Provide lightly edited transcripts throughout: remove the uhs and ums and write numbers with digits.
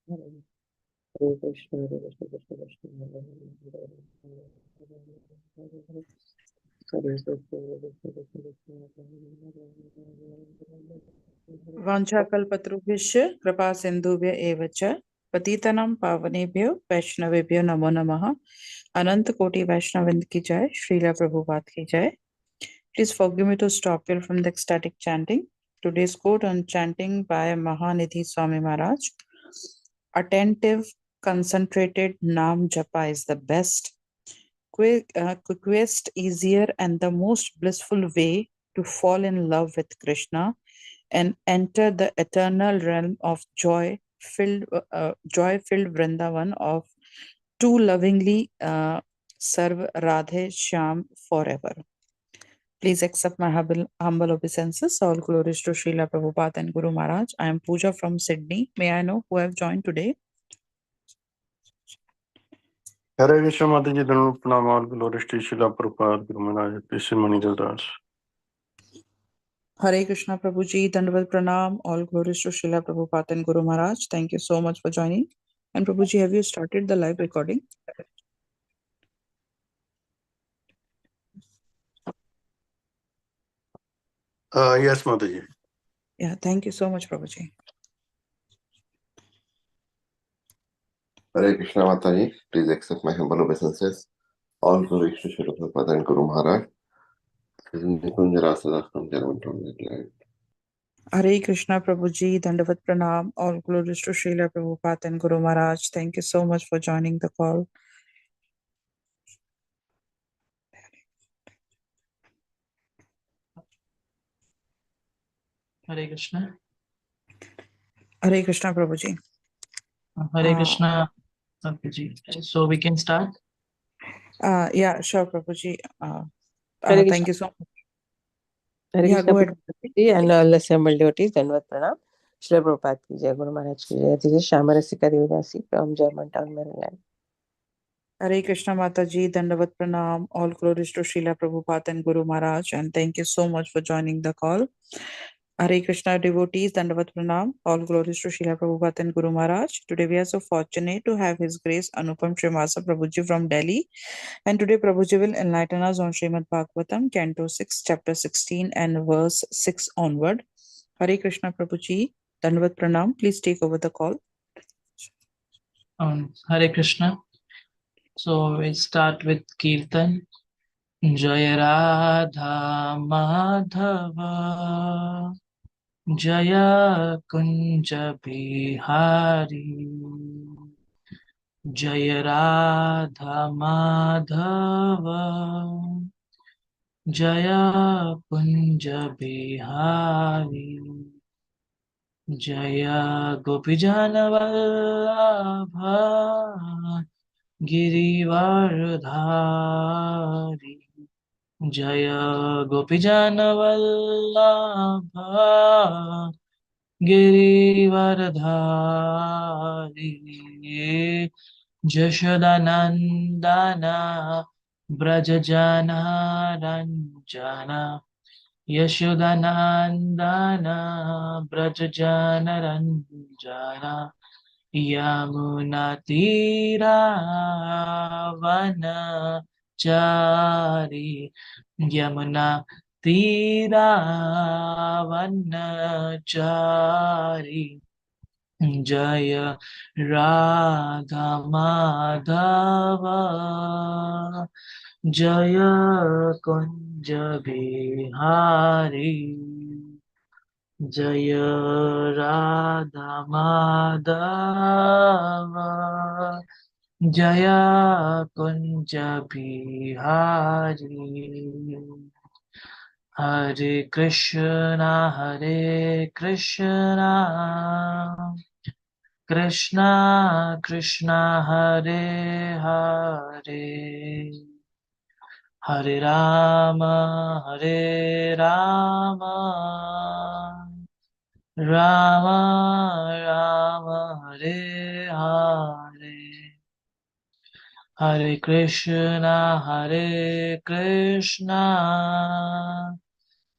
Hare Krishna, Hare Krishna, Krishna Krishna, Hare Hare, Hare Krishna, Hare Krishna, Krishna Krishna, वाञ्छाकल्पतरुभ्यश्च कृपासिन्धुभ्य एव च पतितनं पावनेभ्यो वैष्णवेभ्यो नमो नमः। अनंत कोटि वैष्णववृंद की जय। श्रीला प्रभुपाद की जय। Please forgive me to stop you from the ecstatic chanting. Today's quote on chanting by Mahanidhi Swami Maharaj. Attentive, concentrated Nam Japa is the best, quickest, easier, and the most blissful way to fall in love with Krishna and enter the eternal realm of joy-filled Vrindavan of to lovingly serve Radhe Shyam forever. Please accept my humble obeisances. All glories to Srila Prabhupada and Guru Maharaj. I am Pooja from Sydney. May I know who have joined today? Hare Krishna Mataji, Dhanur Pranam, all glories to Srila Prabhupada, Guru Maharaj, peace and money Das. Hare Krishna Prabhuji, Dandavat Pranam. All glories to Srila Prabhupada and Guru Maharaj. Thank you so much for joining. And Prabhuji, have you started the live recording? Yes, Mataji. Yeah, thank you so much, Prabhuji. Hare Krishna Mataji, please accept my humble obeisances. All glories to Srila Prabhupada and Guru Maharaj. Hare Krishna Prabhuji, Dandavat Pranam. All glories to Srila Prabhupada and Guru Maharaj. Thank you so much for joining the call. Hare Krishna. Hare Krishna Prabhuji. Hare Krishna Prabhuji. So we can start? Yeah, sure, Prabhuji. Krishna. Thank you so much. Hare Yeah, Krishna go ahead. Prabhuji and all assembled devotees, Dhanvat Pranam. Srila Prabhupada ki jai, Guru Maharaj ki jai. This is Shamarasika Devdasi from Germantown, Maryland. Hare Krishna Mataji, Dandavat Pranam. All glories to Srila Prabhupada and Guru Maharaj. And thank you so much for joining the call. Hare Krishna devotees, Dandavat Pranam. All glories to Srila Prabhupada and Guru Maharaj. Today we are so fortunate to have His Grace Anupam Srimasa Prabhuji from Delhi. And today Prabhuji will enlighten us on Srimad Bhagvatam, Canto 6, Chapter 16 and verse 6 onward. Hare Krishna Prabhuji, Dandavat Pranam. Please take over the call. Hare Krishna. So we'll start with Kirtan. Jaya Radha Madhava Jaya Kunja Bihari Jaya Radha Madhava Jaya Kunja Bihari Jaya Gopijana Vallabha Girivardhari Jaya Gopijana Vallabha Girivardhari Jashodanandana Brajajana Ranjana Yashodanandana Brajajana Ranjana Yamuna Chari Yamuna Chari Jaya Radha Madhava Jaya Kunja Bihari Jaya Radha Madhava Jaya Kunja Bihari Hare Krishna Krishna Krishna Hare Hare Hare Rama Rama Rama Hare Hare Hare Krishna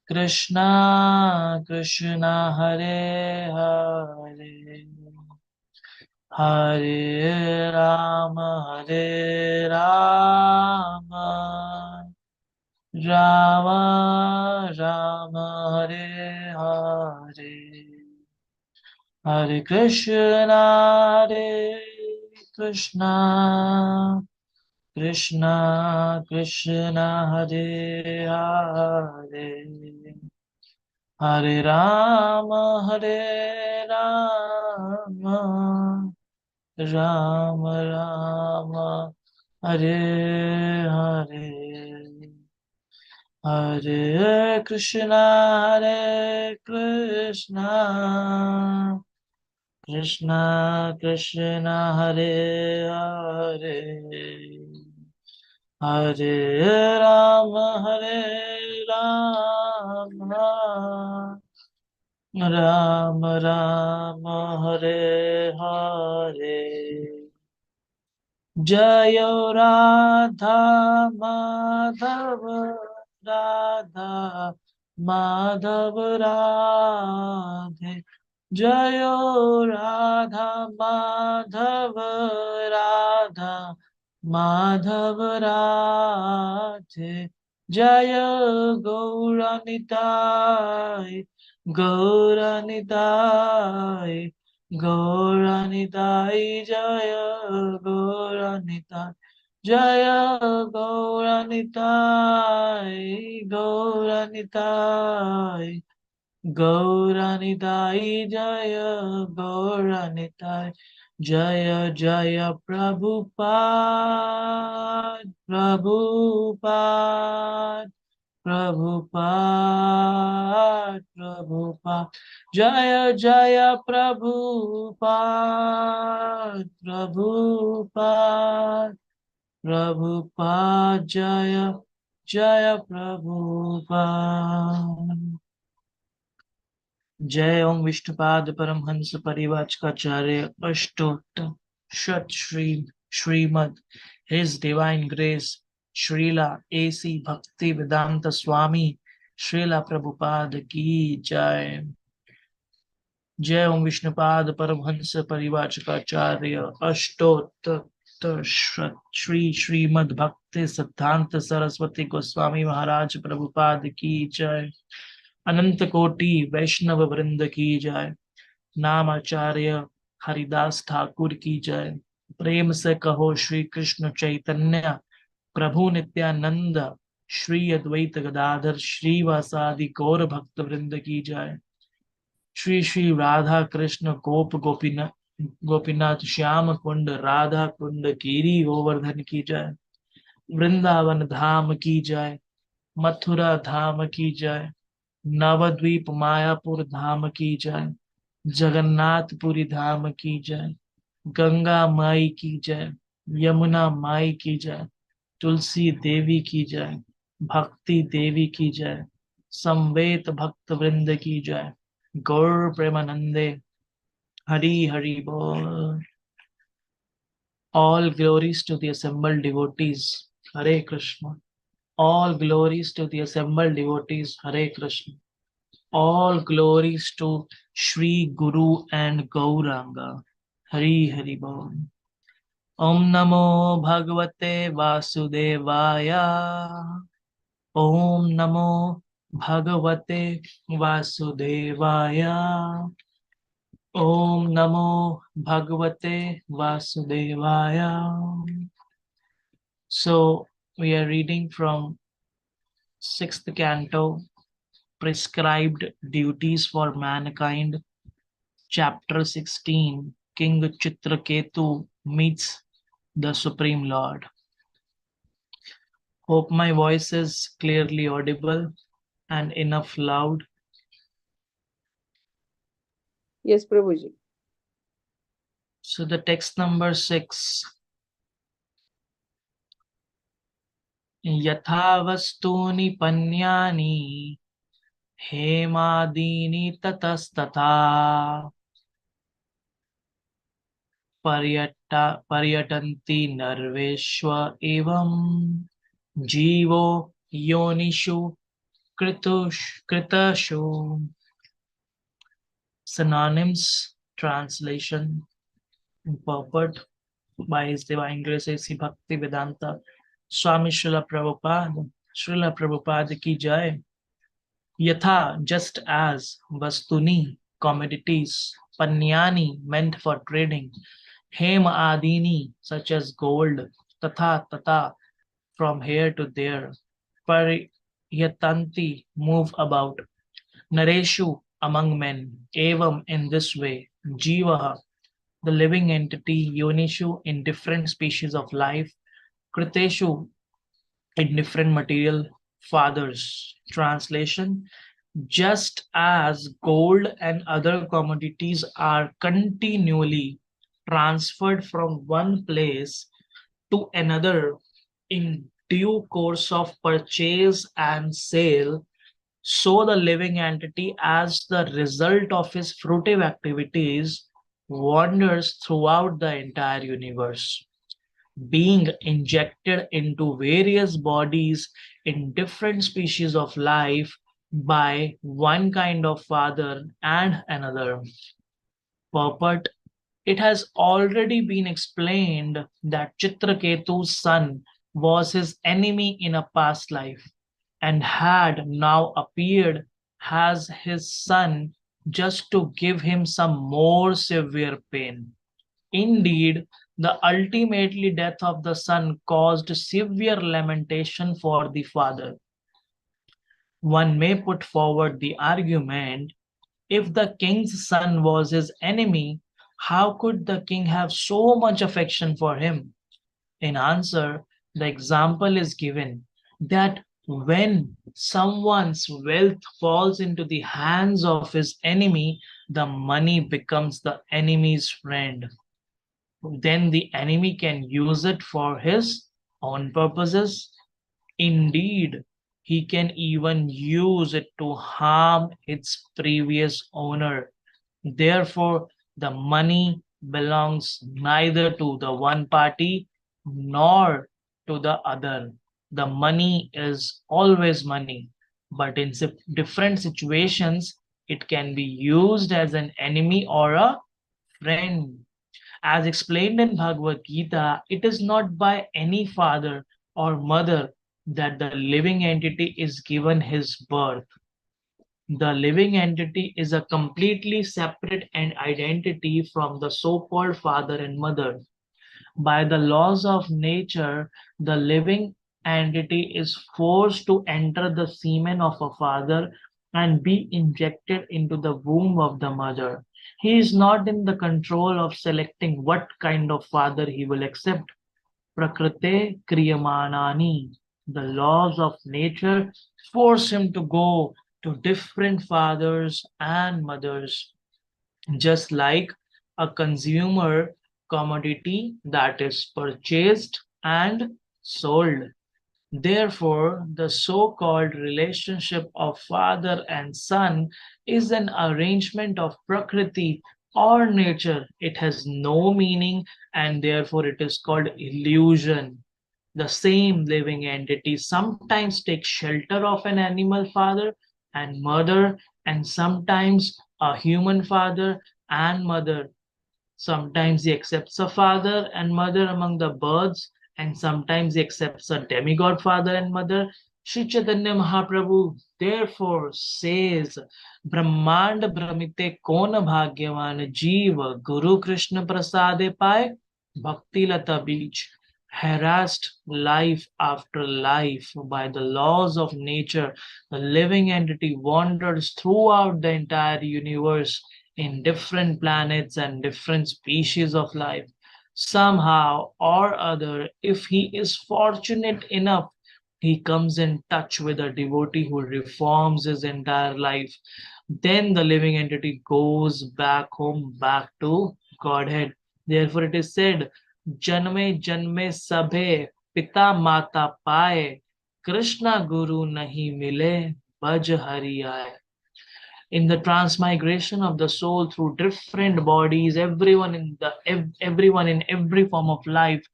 Krishna Krishna Hare Hare Hare Rama, Rama Rama, Hare Hare, Hare Krishna, Krishna Krishna, Hare Hare, Hare Rama, Rama Rama, Hare Hare, Hare Krishna, Krishna Krishna, Hare Hare, Hare Rama, Rama Rama, Hare Hare. Jayo Radha Madhava, Radha Madhava Radhe, Jayo Radha Madhava, Radha Madhava Radhe, Jaya Gauranitai, Gauranitai, Gauranitai, Jaya Gauranitai, Jaya Gauranitai, Gauranitai, Gauranitai, Jaya Gauranitai, Jaya Jaya Prabhupada, Prabhupada, Prabhupada, Prabhupada, Jaya Jaya Prabhupada, Prabhupada, Prabhupada, Jaya Jaya Prabhupada. जय ओम विष्णुपाद परमहंस परिवाचकाचार्य अष्टोत्तर शत Shrimad His Divine Grace Srila A.C. Bhakti Vedanta Swami Srila Prabhupada की जय. जय ओम विष्णुपाद परमहंस परिवाचकाचार्य अष्टोत्तर शत श्रीमद भक्ति सिद्धांत सरस्वती गोस्वामी महाराज प्रभुपाद की जय. अनंत कोटि वैष्णव वृंद की जय. नाम आचार्य हरिदास ठाकुर की जय. प्रेम से कहो श्री कृष्ण चैतन्य प्रभु नित्यानंद श्री अद्वैत गदाधर श्रीवासादि गौर भक्त वृंद की जय. श्री श्री राधा कृष्ण गोपीनाथ श्याम कुंड राधा कुंड गिरी गोवर्धन की जय. वृंदावन धाम की जय. मथुरा धाम की जय. नवद्वीप मायापुर धाम की जय. जगन्नाथपुरी धाम की जय. गंगा माई की जय. यमुना माई की जय. तुलसी देवी की जय. भक्ति देवी की जय. संवेत भक्त वृंद की जय. गौर प्रेमानंदे हरि हरि बोल. All glories to the assembled devotees. Hare Krishna. All glories to the assembled devotees. Hare Krishna. All glories to Shri Guru and Gauranga. Hari Hari Bol. Om Namo Bhagavate Vasudevaya. Om Namo Bhagavate Vasudevaya. Om Namo Bhagavate Vasudevaya. So we are reading from 6th canto, Prescribed Duties for Mankind, Chapter 16, King Chitraketu meets the Supreme Lord. Hope my voice is clearly audible and enough loud. Yes, Prabhuji. So the text number 6. Yatha vastuni panyani hemadini tatastatha पर्यटन्ति नर्वेश्व एवं जीवो योनिषु कृतशु. Synonyms translation. Purport by His Divine Grace A.C. Bhakti Vedanta Swami Srila Prabhupada ki jai. Yatha, just as Vastuni, commodities, Panyani, meant for trading, Hem Adini, such as gold, Tata, from here to there, Pariyatanti, move about, Nareshu, among men, Evam, in this way, Jivaha, the living entity, Yonishu, in different species of life, Kriteshu, in different material fathers. Translation: just as gold and other commodities are continually transferred from one place to another in due course of purchase and sale, so the living entity, as the result of his fruitive activities, wanders throughout the entire universe, being injected into various bodies in different species of life by one kind of father and another. Purport: it has already been explained that Chitraketu's son was his enemy in a past life and had now appeared as his son just to give him some more severe pain. Indeed, the ultimately death of the son caused severe lamentation for the father. One may put forward the argument, if the king's son was his enemy, how could the king have so much affection for him? In answer, the example is given that when someone's wealth falls into the hands of his enemy, the money becomes the enemy's friend. Then the enemy can use it for his own purposes. Indeed, he can even use it to harm its previous owner. Therefore, the money belongs neither to the one party nor to the other. The money is always money, but in different situations, it can be used as an enemy or a friend. As explained in Bhagavad Gita, it is not by any father or mother that the living entity is given his birth. The living entity is a completely separate identity from the so-called father and mother. By the laws of nature, the living entity is forced to enter the semen of a father and be injected into the womb of the mother. He is not in the control of selecting what kind of father he will accept. Prakrite kriyamanani. The laws of nature force him to go to different fathers and mothers, just like a consumer commodity that is purchased and sold. Therefore, the so-called relationship of father and son is an arrangement of Prakriti or nature. It has no meaning and therefore it is called illusion. The same living entity sometimes takes shelter of an animal father and mother, and sometimes a human father and mother. Sometimes he accepts a father and mother among the birds, and sometimes he accepts a demigod father and mother. Sri Chaitanya Mahaprabhu therefore says, Brahmand Brahmite Kona Bhagyavan Jeeva Guru Krishna Prasade Pai Bhakti Lata Beach. Harassed life after life by the laws of nature, the living entity wanders throughout the entire universe in different planets and different species of life. Somehow or other, if he is fortunate enough, he comes in touch with a devotee who reforms his entire life. Then the living entity goes back home, back to Godhead. Therefore, it is said, Janme Janme Sabhe Pita Mata Paye Krishna Guru Nahi Mile Bhaj Hari Aaye. In the transmigration of the soul through different bodies, everyone in every form of life,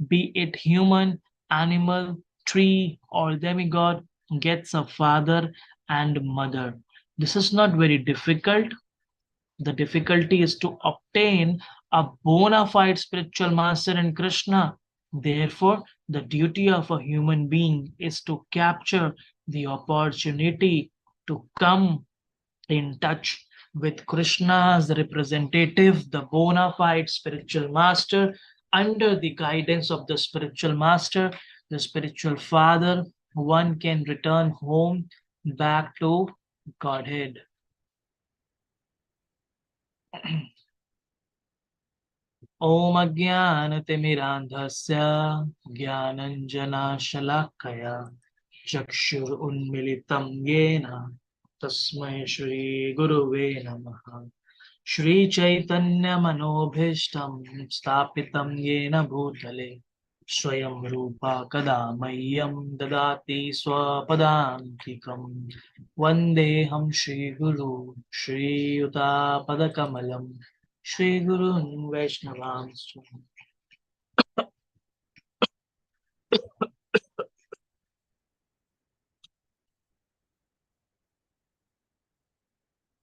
be it human, animal, tree, or demigod, gets a father and mother. This is not very difficult. The difficulty is to obtain a bona fide spiritual master in Krishna. Therefore, the duty of a human being is to capture the opportunity to come in touch with Krishna's representative, the bona fide spiritual master, under the guidance of the spiritual master, the spiritual father. One can return home back to Godhead. Om Ajnanatimirandhasya Jnananjanashalakaya Chakshur Unmilitam Yena Tasmai Shri Guruve Namaha. Shri Chaitanya Manobhishtam Stapitam Yena Bhutale Swayam Rupa Kada Mayyam Dadati Swapadantikam Vandeham Shri Guru Shri Yuta Padakamalam Shri Gurun Vaishnavam.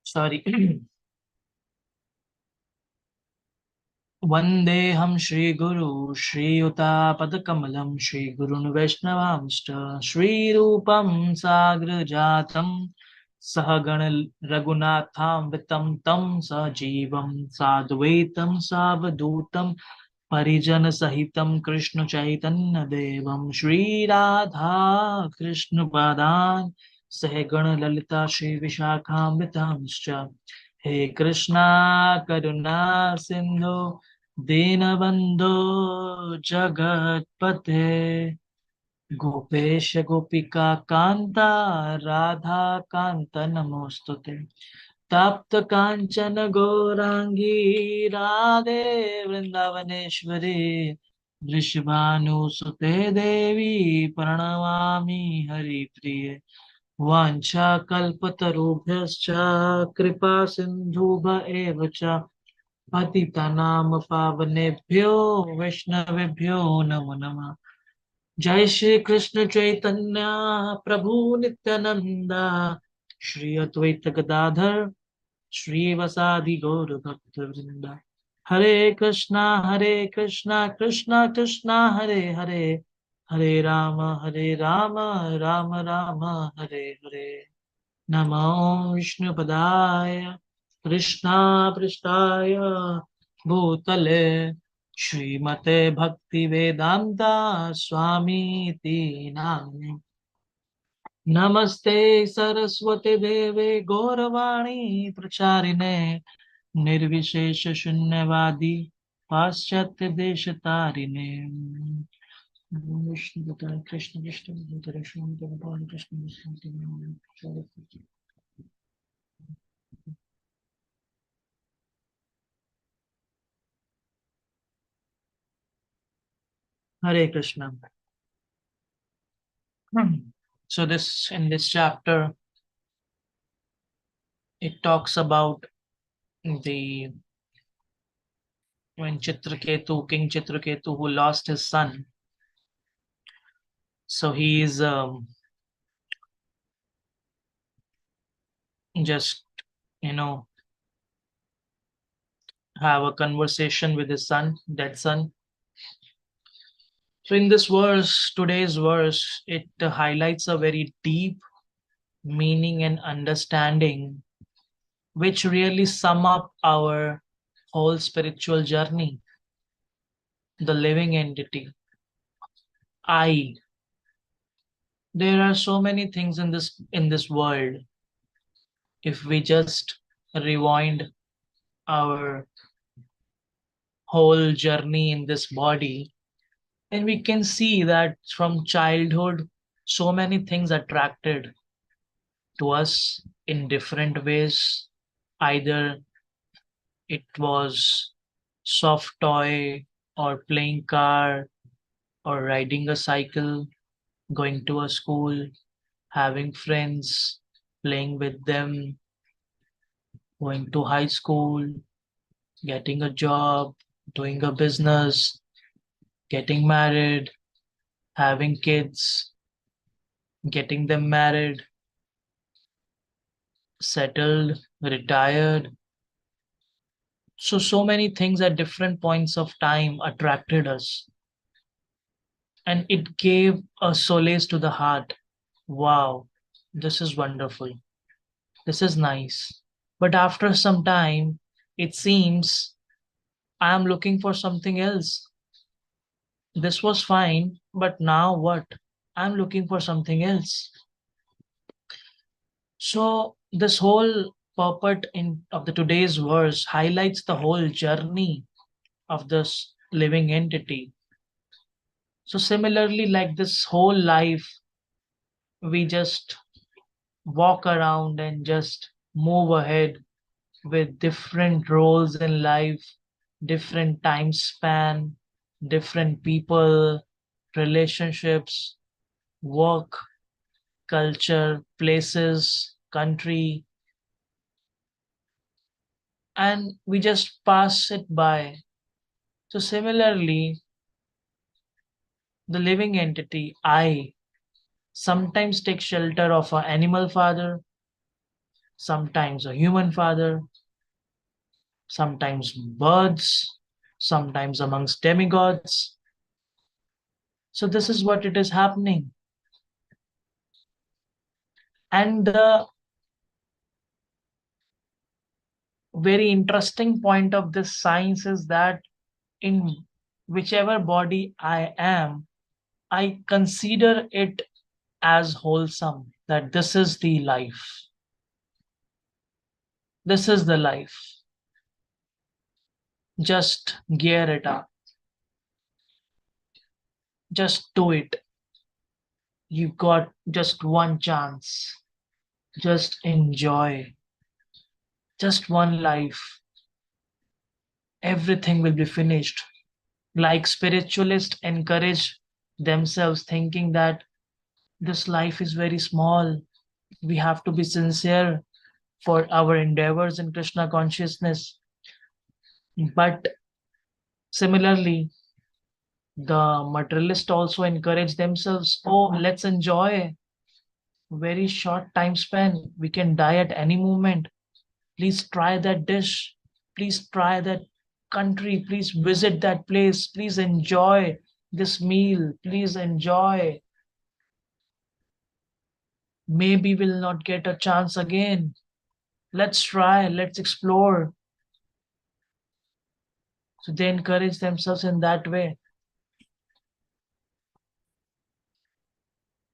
Sorry. Vandeham Shri Guru Shri Yuta Padakamalam Shri Gurun Vaishnavamsta Shri Rupam Sagra Jatam Sahagana Raghunatham Vitam Tam Sajivam Sadvaitam Savadutam Parijana Sahitam Krishna Chaitanya Devam Shri Radha Krishna Padan Sahagana Lalita Shri Vishakham Vitamscha He Krishna Karuna Sindhu Dinabandhu Jagatpate Gopesha Gopika Kanta Radha Kanta Namostute Tapta Kanchana Gorangi Radhe Vrindavaneshwari Vrishabhanu Sute Devi Pranamami Hari Priye Vancha kalpatarubhyascha kripa sindhubha eva cha patitanam pavanebhyo vaishnavebhyo namo namah. Jai Shri Krishna Chaitanya Prabhu Nityananda Shri Advaita Gadadhar Shri Vasadi Gaur Bhakta Vrinda. Hare Krishna Krishna Krishna Hare Hare Hare Rama Rama Rama Hare Hare. Namo Vishnu Padaya Krishna Pristaya Bhutale Srimate Bhakti Vedanta Swami Iti Namne. Namaste Saraswati Deve Gauravani Pracharine Nirvishesha Shunyavadi Paschatya Deshatarine. Vishnu Padaya Krishna Vishnu Padaya Krishna Padaya Krishna Vishnu. Hare Krishna. So this in this chapter, it talks about the when Chitraketu, King Chitraketu, who lost his son. So he is just have a conversation with his son, dead son. So in this verse, today's verse, it highlights a very deep meaning and understanding, which really sum up our whole spiritual journey. The living entity, I. There are so many things in this world. If we just rewind our whole journey in this body, and we can see that from childhood, so many things attracted to us in different ways. Either it was soft toy or playing car or riding a cycle, going to a school, having friends, playing with them, going to high school, getting a job, doing a business, getting married, having kids, getting them married, settled, retired, So many things at different points of time attracted us, and it gave a solace to the heart. Wow, this is wonderful. This is nice. But after some time, it seems I am looking for something else. This was fine, but now what? I'm looking for something else. So this whole purport of the today's verse highlights the whole journey of this living entity. So similarly, like this whole life, we just walk around and just move ahead with different roles in life, different time span, different people, relationships, work, culture, places, country, and we just pass it by. So similarly, the living entity, I, sometimes takes shelter of an animal father, sometimes a human father, sometimes birds, sometimes amongst demigods. So this is what it is happening. And the very interesting point of this science is that in whichever body I am, I consider it as wholesome, that this is the life. This is the life. Just gear it up. Just do it. You've got just one chance. Just enjoy. Just one life. Everything will be finished. Like spiritualists encourage themselves, thinking that this life is very small. We have to be sincere for our endeavors in Krishna consciousness. But similarly, the materialists also encourage themselves, oh, let's enjoy very short time span. We can die at any moment. Please try that dish. Please try that country. Please visit that place. Please enjoy this meal. Please enjoy. Maybe we'll not get a chance again. Let's try. Let's explore. So they encourage themselves in that way.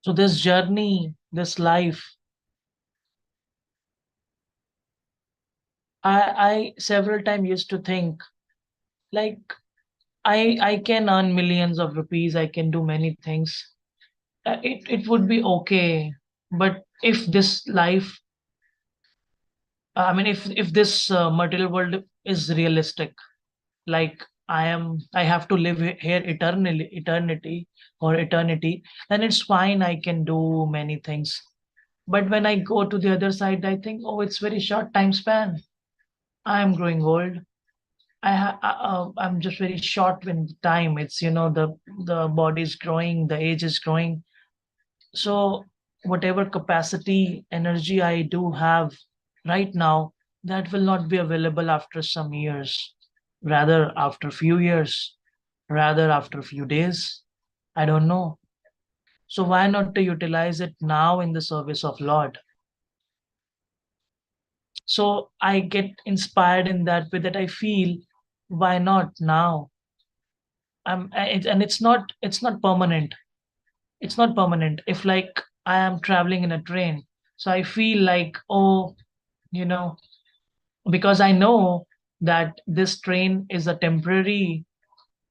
So this journey, this life, I several times used to think like I can earn millions of rupees. I can do many things. It would be okay. But if this life, I mean, if this material world is realistic, like I have to live here eternity or eternity, then it's fine. I can do many things. But when I go to the other side, I think, oh, it's very short time span. I'm growing old. I'm just very short in time. It's the body is growing, the age is growing. So whatever capacity, energy I do have right now, that will not be available after some years. Rather after few years, rather after few days. I don't know. So why not to utilize it now in the service of Lord? So I get inspired in that way, that I feel, why not now? And it's not permanent. It's not permanent. If like I am traveling in a train, so I feel like, oh, you know because I know that this train is a temporary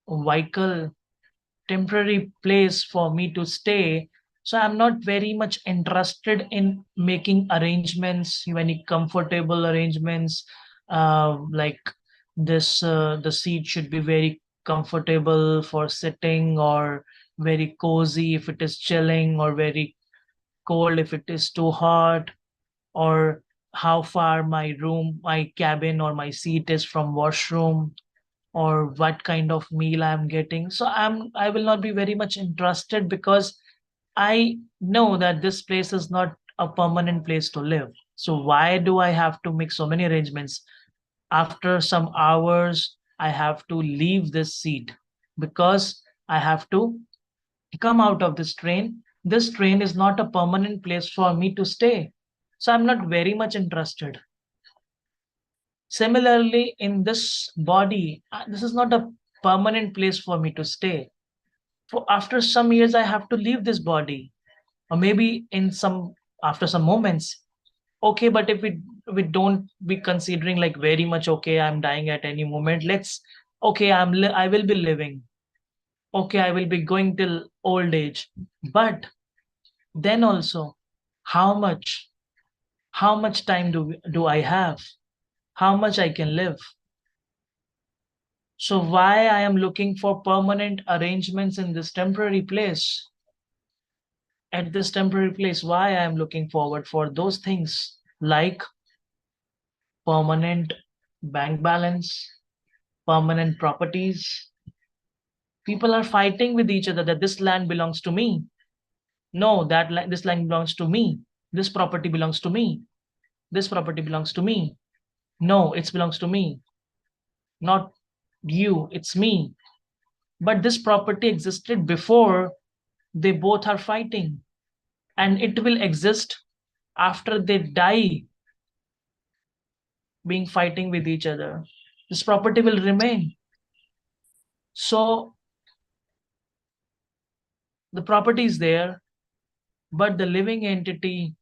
vehicle, temporary place for me to stay. So I'm not very much interested in making arrangements, any comfortable arrangements, like the seat should be very comfortable for sitting, or very cozy if it is chilling, or very cold if it is too hot, or how far my cabin or my seat is from washroom, or what kind of meal I'm getting. So I will not be very much interested, because I know that this place is not a permanent place to live. So why do I have to make so many arrangements? After some hours, I have to leave this seat because I have to come out of this train. This train is not a permanent place for me to stay. So I'm not very much interested. Similarly, in this body, this is not a permanent place for me to stay. For after some years, I have to leave this body, or maybe in some after some moments. Okay, but if we don't be considering like very much, okay, I'm dying at any moment. Let's okay, I will be living. Okay, I will be going till old age. But then also, how much how much time do I have? How much I can live? So why I am looking for permanent arrangements in this temporary place? At this temporary place, why I am looking forward for those things like permanent bank balance, permanent properties. People are fighting with each other that this land belongs to me. No, this land belongs to me. This property belongs to me. This property belongs to me. No, it belongs to me. Not you, it's me. But this property existed before they both are fighting, and it will exist after they die being fighting with each other. This property will remain. So the property is there, but the living entity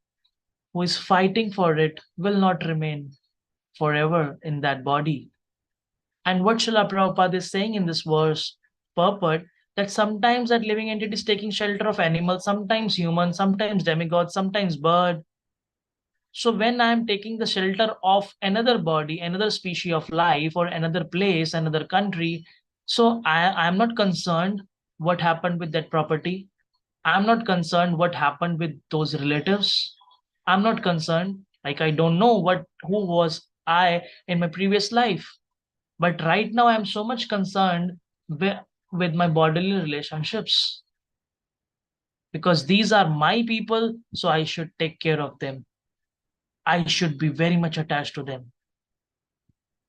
who is fighting for it will not remain forever in that body. And what Srila Prabhupada is saying in this verse, purport, that sometimes that living entity is taking shelter of animals, sometimes human, sometimes demigod, sometimes bird. So when I am taking the shelter of another body, another species of life, or another place, another country, so I am not concerned what happened with that property. I'm not concerned what happened with those relatives. I'm not concerned. Like I don't know who was I in my previous life. But right now I'm so much concerned with my bodily relationships. Because these are my people, so I should take care of them. I should be very much attached to them.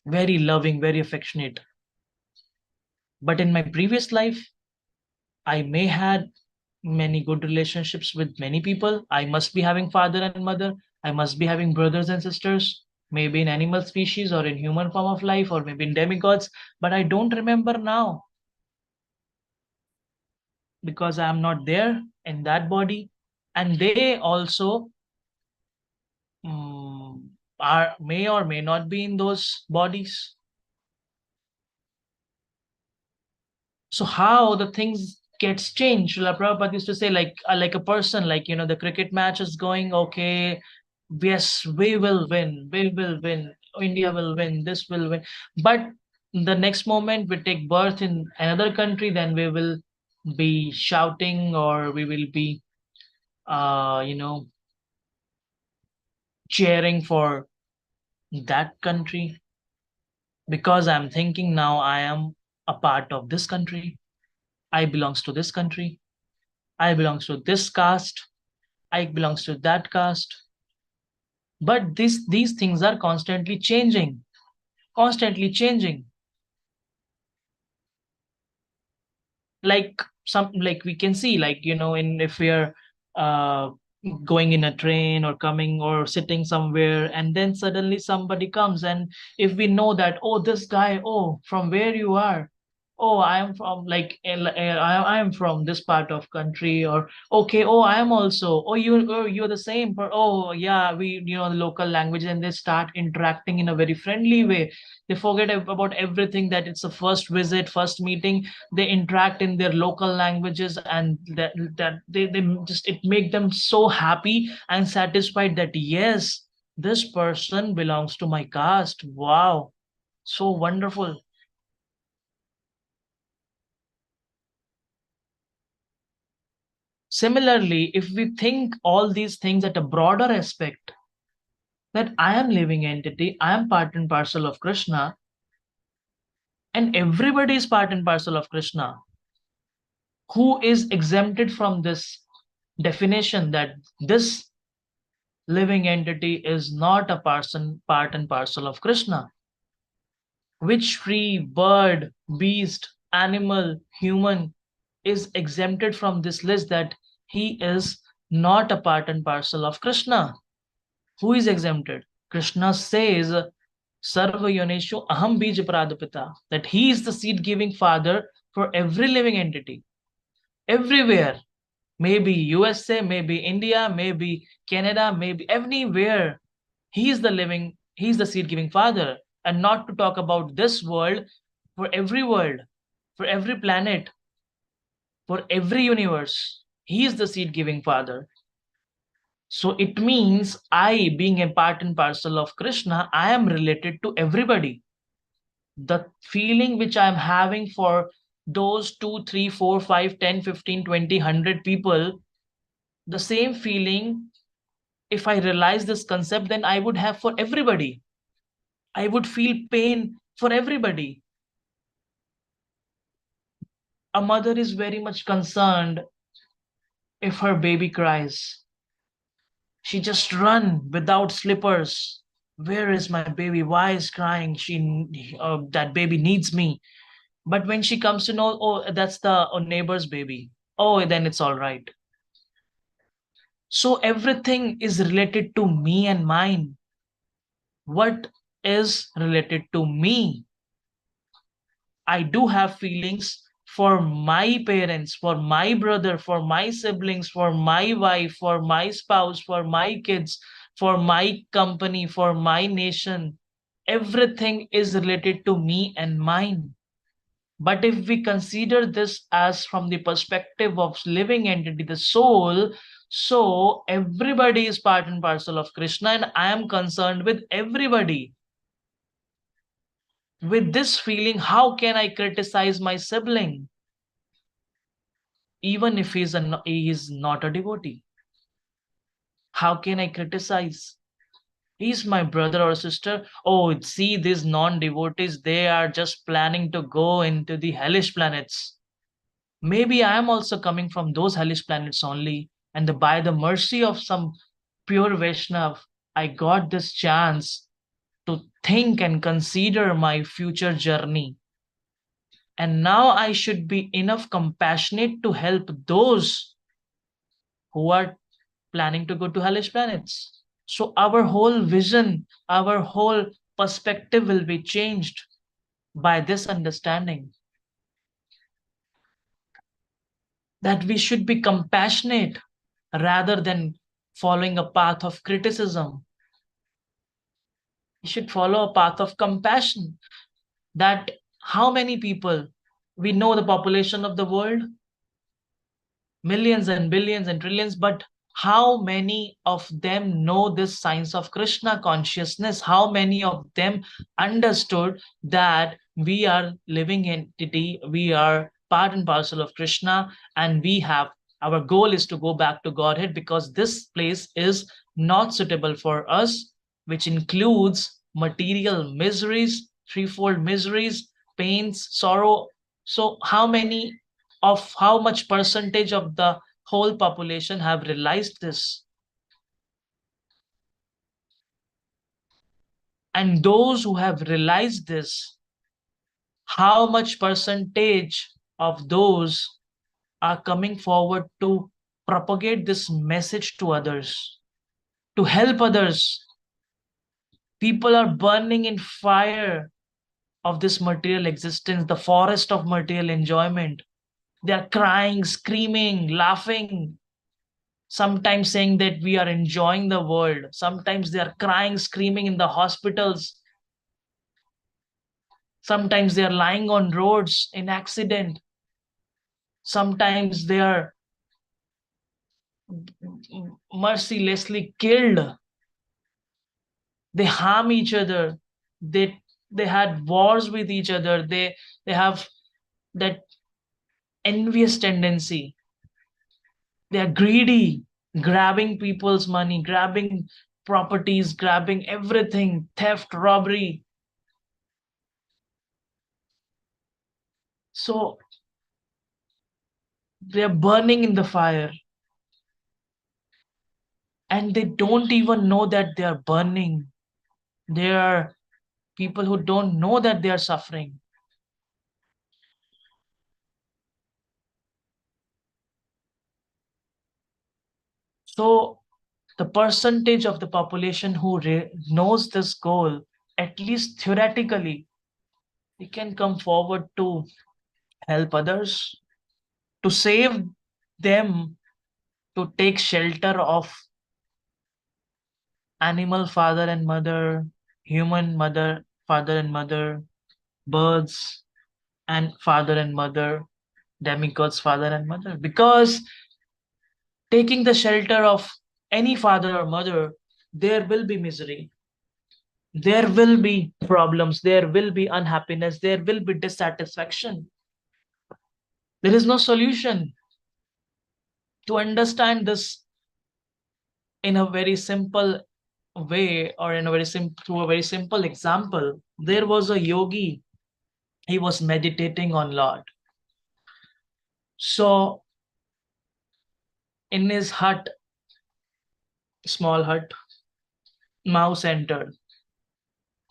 Very loving, very affectionate. But in my previous life, I may had many good relationships with many people. I must be having father and mother. I must be having brothers and sisters, maybe in animal species or in human form of life or maybe in demigods. But I don't remember now because I am not there in that body. And they also are may or may not be in those bodies. So how the things gets changed? Srila Prabhupada used to say like a person, like the cricket match is going, okay, yes, we will win, India will win, this will win. But the next moment we take birth in another country, then we will be shouting or we will be cheering for that country because I'm thinking now I am a part of this country. I belongs to this country. I belongs to this caste. I belongs to that caste. But these things are constantly changing, constantly changing. Like like we can see, like in if we are uh going in a train or coming or sitting somewhere, and then suddenly somebody comes, and if we know that, oh, this guy, oh, from where you are, oh, I am from like I am from this part of country, or okay, oh, I am also, you're the same oh yeah, we the local language, and they start interacting in a very friendly way. They forget about everything, that it's a first visit, first meeting. They interact in their local languages, and they just, it make them so happy and satisfied that yes, this person belongs to my caste. Wow, so wonderful. Similarly, if we think all these things at a broader aspect, that I am living entity, I am part and parcel of Krishna, and everybody is part and parcel of Krishna, who is exempted from this definition that this living entity is not a person part and parcel of Krishna. Which tree, bird, beast, animal, human is exempted from this list that he is not a part and parcel of Krishna? Who is exempted? Krishna says, Sarva Yoneshu Aham Bij Pradapita, that he is the seed giving father for every living entity, everywhere. Maybe USA, maybe India, maybe Canada, maybe anywhere. He is the seed giving father. And not to talk about this world, world, for every planet, for every universe. He is the seed giving father. So it means I, being a part and parcel of Krishna, I am related to everybody. The feeling which I'm having for those 2, 3, 4, 5, 10, 15, 20, 100 people, the same feeling, if I realize this concept, then I would have for everybody. I would feel pain for everybody. A mother is very much concerned if her baby cries. She just run without slippers. Where is my baby? Why is crying? That baby needs me. But when she comes to know, oh, that's the neighbor's baby. Oh, then it's all right. So everything is related to me and mine. What is related to me? I do have feelings for my parents, for my brother, for my siblings, for my wife, for my spouse, for my kids, for my company, for my nation. Everything is related to me and mine. But if we consider this as from the perspective of living entity, the soul, so everybody is part and parcel of Krishna, and I am concerned with everybody. With this feeling, how can I criticize my sibling, even if he is not a devotee? How can I criticize? He's my brother or sister. Oh, see, these non-devotees, they are just planning to go into the hellish planets. Maybe I am also coming from those hellish planets only, and by the mercy of some pure Vaishnav, I got this chance to think and consider my future journey. And now I should be enough compassionate to help those who are planning to go to hellish planets. So our whole vision, our whole perspective will be changed by this understanding that we should be compassionate rather than following a path of criticism. We should follow a path of compassion. That how many people, we know the population of the world, millions and billions and trillions, but how many of them know this science of Krishna consciousness? How many of them understood that we are living entity, we are part and parcel of Krishna, and our goal is to go back to Godhead, because this place is not suitable for us, which includes material miseries, threefold miseries, pains, sorrow. So how much percentage of the whole population have realized this? And those who have realized this, how much percentage of those are coming forward to propagate this message to others, to help others? People are burning in fire of this material existence, the forest of material enjoyment. They are crying, screaming, laughing, sometimes saying that we are enjoying the world. Sometimes they are crying, screaming in the hospitals. Sometimes they are lying on roads in accident. Sometimes they are mercilessly killed. They harm each other. They had wars with each other. They have that envious tendency. They are greedy, grabbing people's money, grabbing properties, grabbing everything, theft, robbery. So they are burning in the fire, and they don't even know that they are burning. They are people who don't know that they are suffering. So the percentage of the population who knows this goal, at least theoretically, he can come forward to help others, to save them, to take shelter of animal father and mother, human mother, father and mother, birds and father and mother, demigods father and mother. Because taking the shelter of any father or mother, there will be misery, there will be problems, there will be unhappiness, there will be dissatisfaction. There is no solution. To understand this in a very simple way, or in a very through a very simple example, there was a yogi. He was meditating on Lord. So in his hut, small hut, mouse entered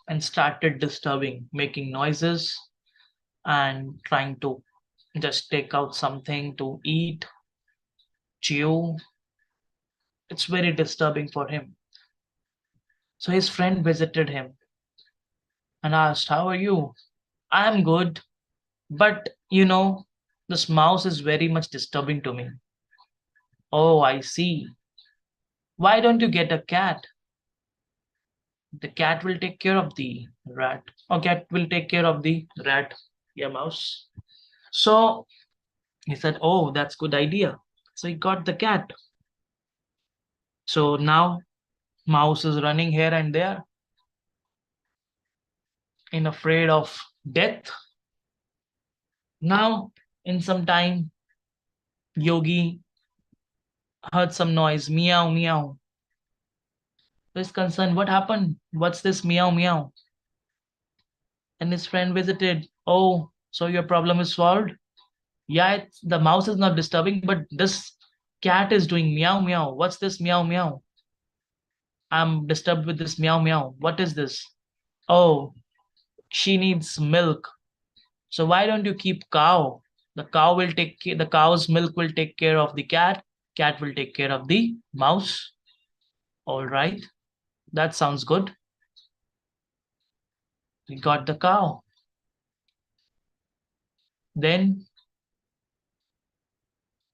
and started disturbing, making noises and trying to just take out something to eat, chew. It's very disturbing for him. So his friend visited him and asked, "How are you?" "I'm good, but this mouse is very much disturbing to me." "Oh, I see. Why don't you get a cat? The cat will take care of the rat, or cat will take care of the rat, yeah, mouse." So he said, "Oh, that's good idea." So he got the cat. So now mouse is running here and there in afraid of death. Now in some time, yogi heard some noise, meow meow. So he's concerned, what happened? What's this meow meow? And his friend visited. "Oh, so your problem is solved?" "Yeah, the mouse is not disturbing, but this cat is doing meow meow. What's this meow meow? I'm disturbed with this meow meow. What is this?" "Oh, she needs milk. So why don't you keep cow? The cow will take care, the cow's milk will take care of the cat. Cat will take care of the mouse." All right, that sounds good. We got the cow. Then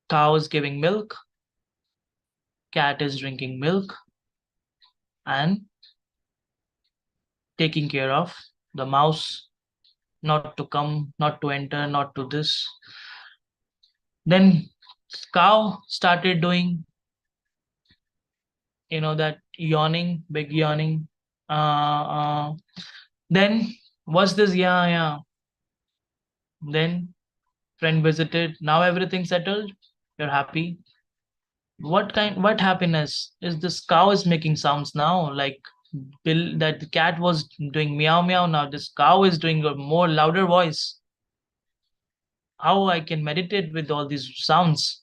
cow is giving milk, cat is drinking milk and taking care of the mouse, not to come, not to enter, not to this. Then cow started doing, that yawning, big yawning. Then what's this? Yeah, yeah. Then friend visited. Now everything settled. You're happy. What happiness is this? Cow is making sounds now, like Bill, that the cat was doing meow meow. Now this cow is doing a more louder voice. How I can meditate with all these sounds?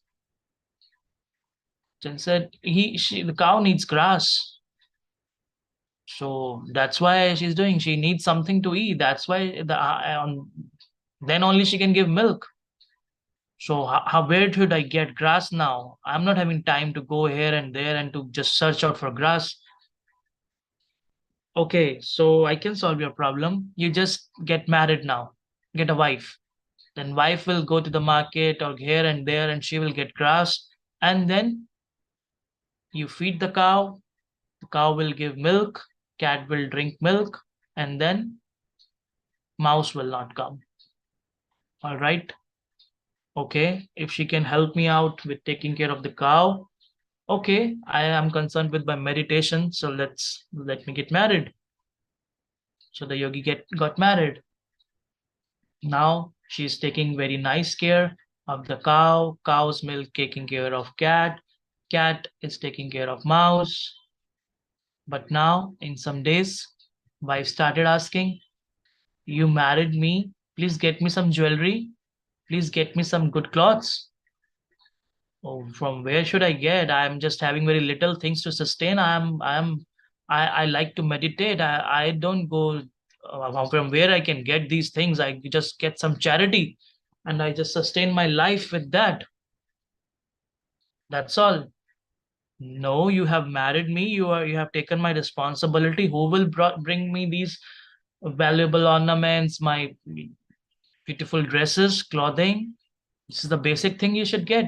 Then said the cow needs grass. So that's why she's doing. She needs something to eat. That's why then only she can give milk. So where should I get grass now? I'm not having time to go here and there and to just search out for grass. Okay, so I can solve your problem. You just get married now. Get a wife. Then wife will go to the market or here and there and she will get grass. And then you feed the cow will give milk, cat will drink milk, and then mouse will not come. All right. Okay, if she can help me out with taking care of the cow, okay, I am concerned with my meditation, so let me get married. So the yogi got married. Now she's taking very nice care of the cow's milk taking care of cat is taking care of mouse. But now in some days, wife started asking, "You married me, please get me some jewelry, please get me some good clothes." "Oh, from where should I get? I'm just having very little things to sustain. I like to meditate. I don't go from where I can get these things. I just get some charity and I just sustain my life with that. That's all. No, you have married me. You have taken my responsibility. Who will bring me these valuable ornaments, my beautiful dresses, clothing? This is the basic thing you should get.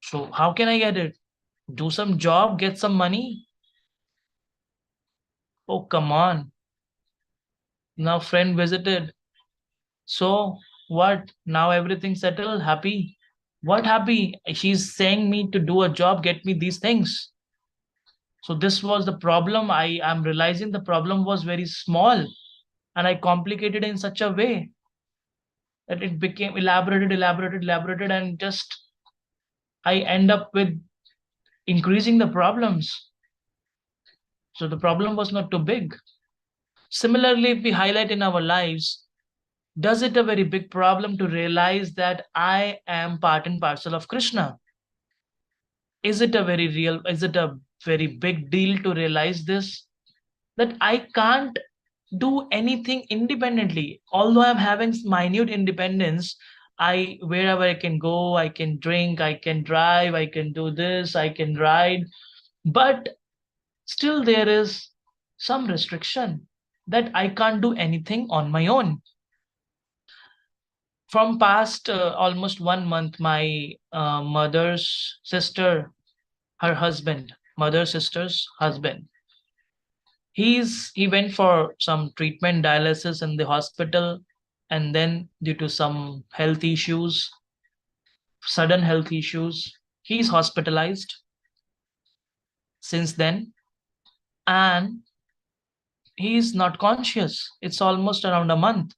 So how can I get it? Do some job, get some money. Oh, come on. Now friend visited. So what? Now everything settled? Happy? What happy? She's saying me to do a job, get me these things. So this was the problem. I am realizing the problem was very small and I complicated it in such a way that it became elaborated, and just I end up with increasing the problems. So the problem was not too big. Similarly, if we highlight in our lives, does it a very big problem to realize that I am part and parcel of Krishna? Is it a very big deal to realize this? That I can't do anything independently. Although I'm having minute independence, wherever I can go, I can drink, I can drive, I can do this, I can ride, but still there is some restriction that I can't do anything on my own. From past almost 1 month, my mother's sister, her husband, mother sister's husband, he went for some treatment, dialysis in the hospital, and then due to some health issues, sudden health issues, he's hospitalized since then, and he's not conscious. It's almost around a month.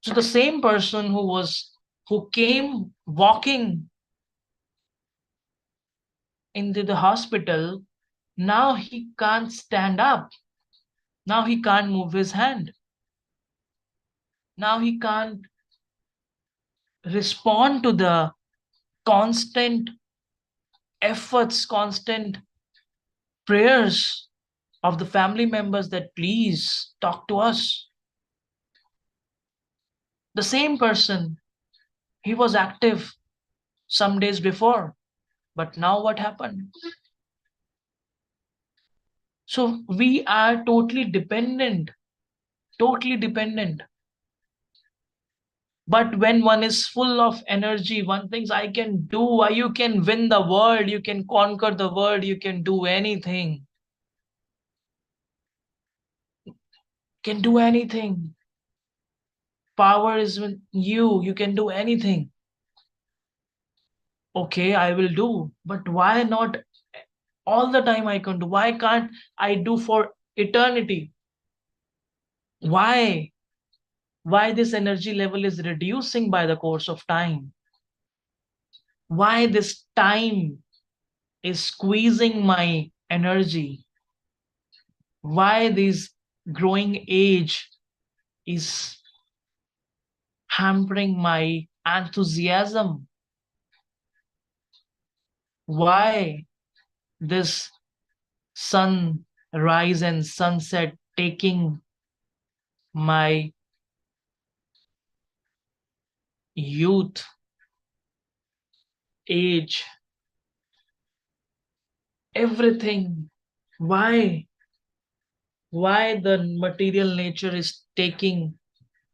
So the same person who came walking into the hospital, now he can't stand up. Now he can't move his hand. Now he can't respond to the constant efforts, constant prayers of the family members that please talk to us. The same person, he was active some days before, but now what happened? So we are totally dependent. But when one is full of energy, one thinks I can do, you can win the world, you can conquer the world, you can do anything. Can do anything. Power is with you, you can do anything. Okay, I will do, but why not all the time I can do? Why can't I do for eternity? Why? Why this energy level is reducing by the course of time? Why this time is squeezing my energy? Why this growing age is hampering my enthusiasm? Why this sunrise and sunset taking my youth, age, everything? Why the material nature is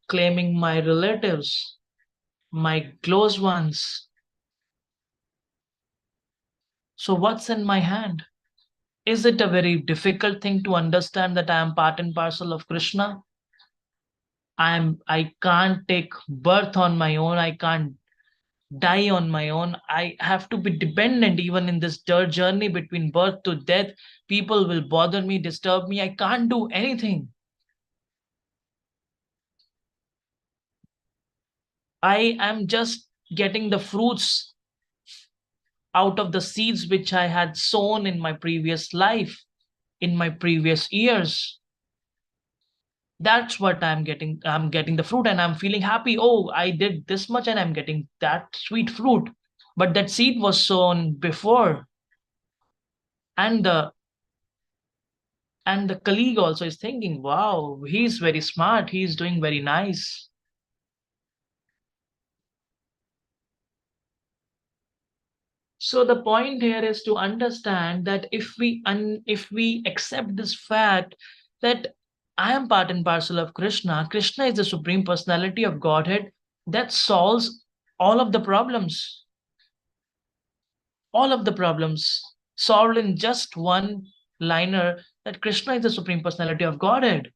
claiming my relatives, my close ones? So what's in my hand? Is it a very difficult thing to understand that I am part and parcel of Krishna? I can't take birth on my own, I can't die on my own. I have to be dependent. Even in this journey between birth to death, people will bother me, disturb me. I can't do anything. I am just getting the fruits out of the seeds which I had sown in my previous life, in my previous years. That's what I'm getting. I'm getting the fruit and I'm feeling happy. Oh, I did this much and I'm getting that sweet fruit. But that seed was sown before. And the And the colleague also is thinking, wow, he's very smart, he's doing very nice. So the point here is to understand that if we accept this fact that I am part and parcel of Krishna, Krishna is the Supreme Personality of Godhead, that solves all of the problems. All of the problems solved in just one liner, that Krishna is the Supreme Personality of Godhead.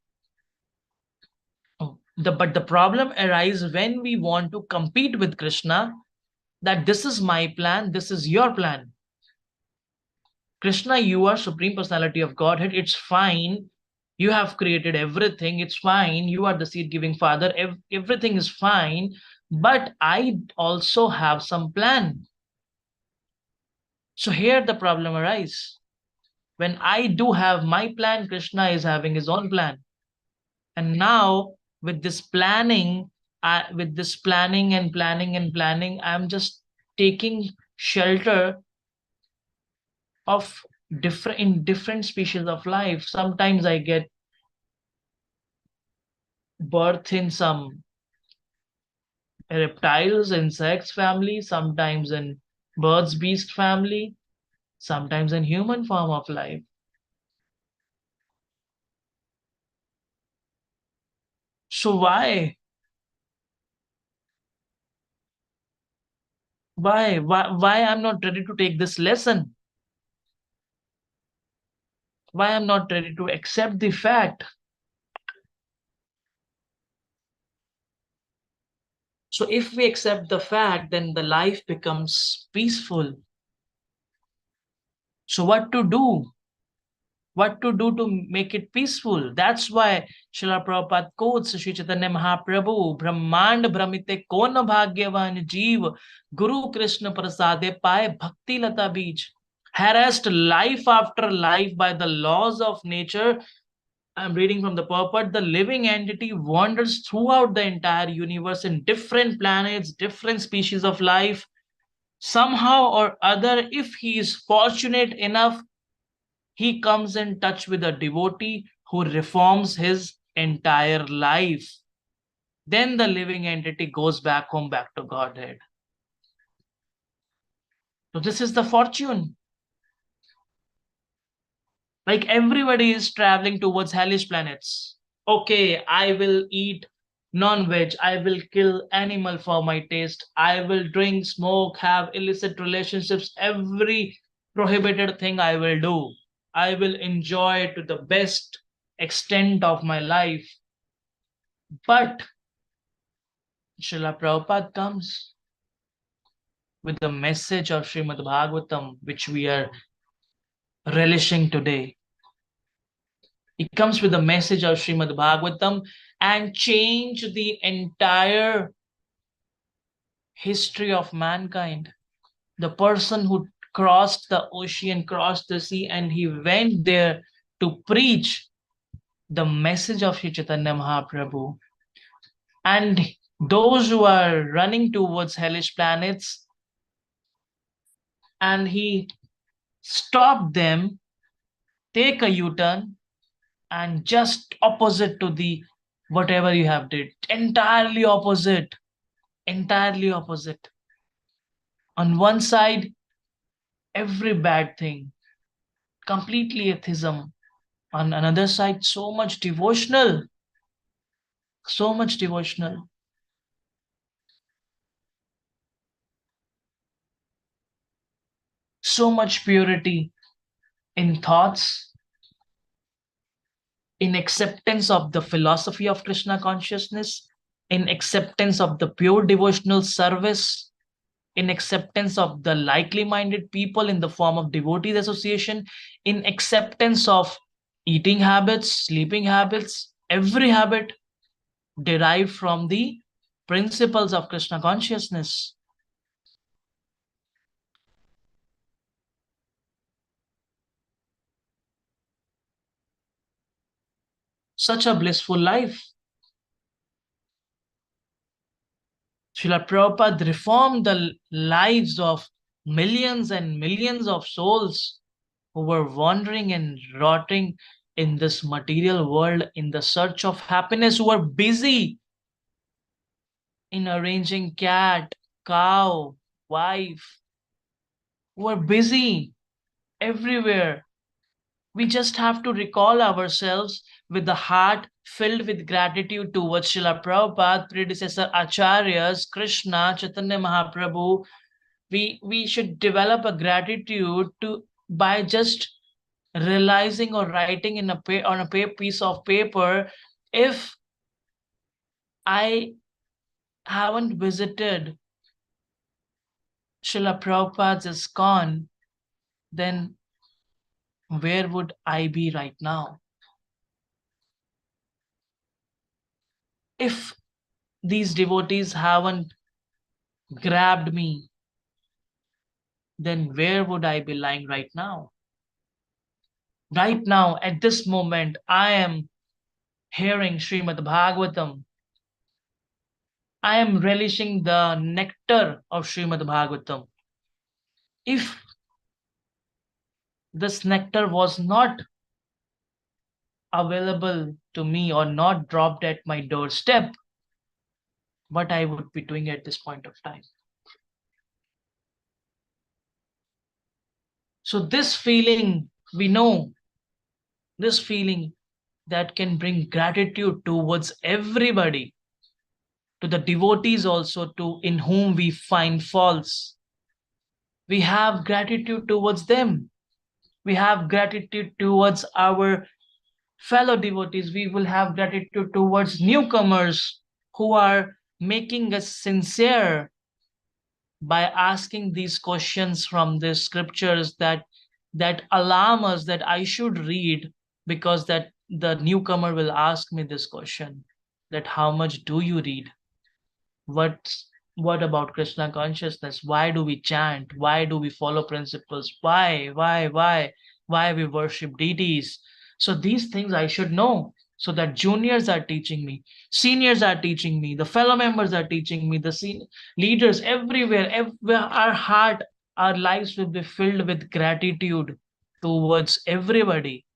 But the problem arises when we want to compete with Krishna, that this is my plan, this is your plan. Krishna, you are Supreme Personality of Godhead. It's fine. You have created everything. It's fine. You are the seed giving Father. Everything is fine. But I also have some plan. So here the problem arises. When I do have my plan, Krishna is having his own plan. And now with this planning, and planning, I'm just taking shelter of different species of life. Sometimes I get birth in some reptiles, insects family, sometimes in birds, beast family, sometimes in human form of life. So why I'm not ready to take this lesson? Why I'm not ready to accept the fact? So if we accept the fact, then the life becomes peaceful. So what to do? What to do to make it peaceful? That's why Srila Prabhupada quotes Sri Chaitanya Mahaprabhu, Brahmand Brahmite Kona Bhagyavan Jeev, Guru Krishna Prasade Paye Bhakti Lata Beej. Harassed life after life by the laws of nature, I'm reading from the purport, the living entity wanders throughout the entire universe in different planets, different species of life. Somehow or other, if he is fortunate enough, he comes in touch with a devotee who reforms his entire life. Then the living entity goes back home, back to Godhead. So this is the fortune. Like everybody is traveling towards hellish planets. Okay, I will eat non-veg, I will kill animal for my taste, I will drink, smoke, have illicit relationships, every prohibited thing I will do. I will enjoy to the best extent of my life. But Srila Prabhupada comes with the message of Srimad Bhagvatam, which we are relishing today. He comes with the message of Srimad Bhagavatam and change the entire history of mankind. The person who crossed the ocean, crossed the sea, and he went there to preach the message of Sri Chaitanya Mahaprabhu. And those who are running towards hellish planets, and he stopped them, take a U-turn, and just opposite to the whatever you have did, entirely opposite. Entirely opposite. On one side, every bad thing, completely atheism. On another side, so much devotional, so much devotional. So much purity in thoughts, in acceptance of the philosophy of Krishna consciousness, in acceptance of the pure devotional service, in acceptance of the likely minded people in the form of devotees association, in acceptance of eating habits, sleeping habits, every habit derived from the principles of Krishna consciousness. Such a blissful life. Srila Prabhupada reformed the lives of millions and millions of souls who were wandering and rotting in this material world in the search of happiness, who are busy in arranging cat, cow, wife, who are busy everywhere. We just have to recall ourselves with the heart filled with gratitude towards Srila Prabhupada, predecessor Acharyas, Krishna, Chaitanya Mahaprabhu. We should develop a gratitude to by just realizing or writing in on a piece of paper, if I haven't visited Srila Prabhupada's ISKCON, then where would I be right now? If these devotees haven't grabbed me, then where would I be lying right now? Right now, at this moment, I am hearing Srimad Bhagvatam. I am relishing the nectar of Srimad Bhagvatam. If this nectar was not available to me or not dropped at my doorstep, what I would be doing at this point of time? So this feeling, we know, this feeling that can bring gratitude towards everybody, to the devotees also, to in whom we find faults. We have gratitude towards them. We have gratitude towards our fellow devotees. We will have gratitude towards newcomers who are making us sincere by asking these questions from the scriptures that alarm us that I should read, because that the newcomer will ask me this question, that how much do you read? What about Krishna consciousness? Why do we chant? Why do we follow principles? Why we worship deities? So these things I should know, so that juniors are teaching me, seniors are teaching me, the fellow members are teaching me, the leaders everywhere, our heart, our lives will be filled with gratitude towards everybody.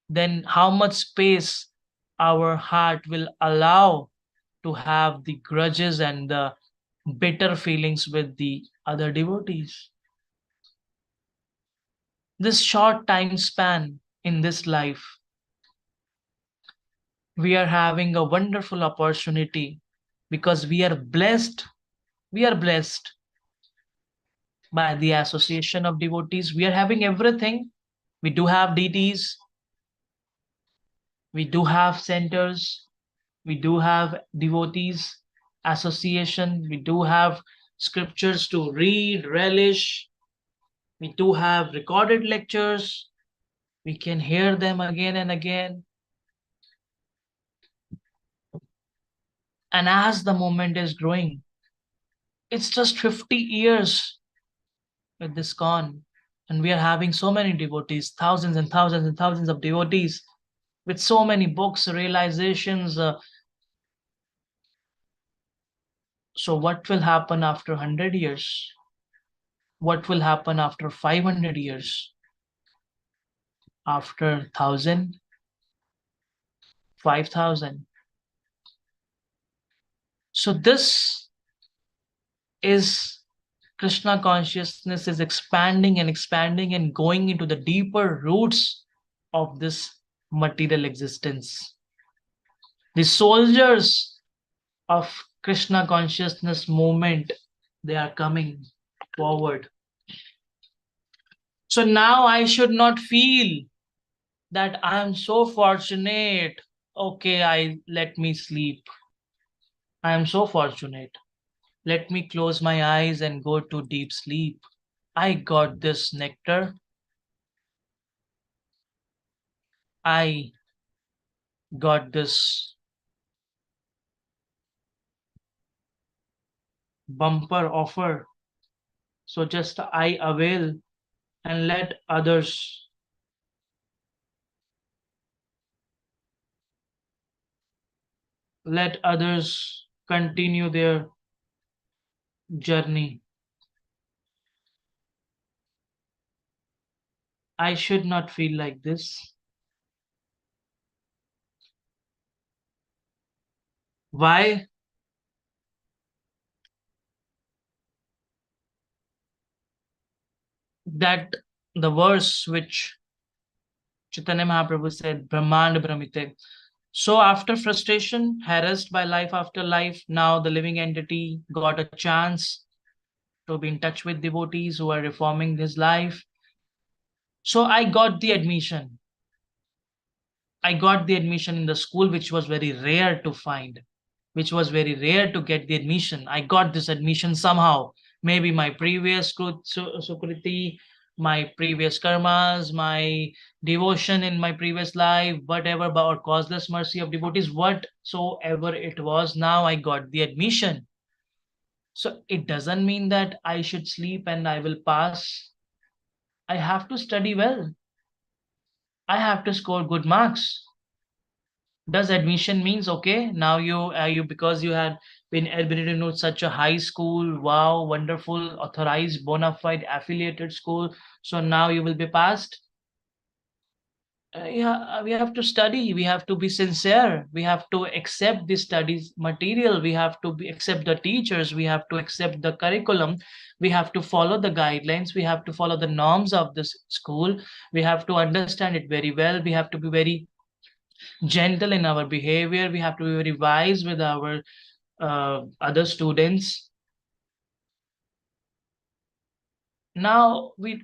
Then how much space our heart will allow to have the grudges and the bitter feelings with the other devotees? This short time span in this life, we are having a wonderful opportunity, because we are blessed. We are blessed by the association of devotees. We are having everything. We do have deities. We do have centers. We do have devotees association. We do have scriptures to read, relish. We do have recorded lectures. We can hear them again and again. And as the moment is growing, it's just 50 years with this con. And we are having so many devotees, thousands and thousands and thousands of devotees with so many books, realizations. So what will happen after 100 years? What will happen after 500 years? After 1,000? 5,000? So this is Krishna consciousness is expanding and expanding and going into the deeper roots of this material existence. The soldiers of Krishna consciousness movement, they are coming forward. So now I should not feel that I am so fortunate. Okay, let me sleep. I am so fortunate. Let me close my eyes and go to deep sleep. I got this nectar. I got this bumper offer. So just I avail and let others continue their journey. I should not feel like this. Why? That the verse which Chaitanya Mahaprabhu said, Brahmand Brahmite. So after frustration, harassed by life after life, now the living entity got a chance to be in touch with devotees who are reforming his life. So I got the admission. I got the admission in the school, which was very rare to find, which was very rare to get the admission. I got this admission somehow. Maybe my previous sukriti, my previous karmas, my devotion in my previous life, whatever, or causeless mercy of devotees, whatsoever it was, now I got the admission. So it doesn't mean that I should sleep and I will pass. I have to study well. I have to score good marks. Does admission means okay now you because you had been admitted into such a high school, wow, wonderful, authorized, bona fide, affiliated school, so now you will be passed? Yeah, we have to study, we have to be sincere, we have to accept the studies material, we have to accept the teachers, we have to accept the curriculum, we have to follow the guidelines, we have to follow the norms of this school, we have to understand it very well, we have to be very gentle in our behavior, we have to be very wise with our other students. Now we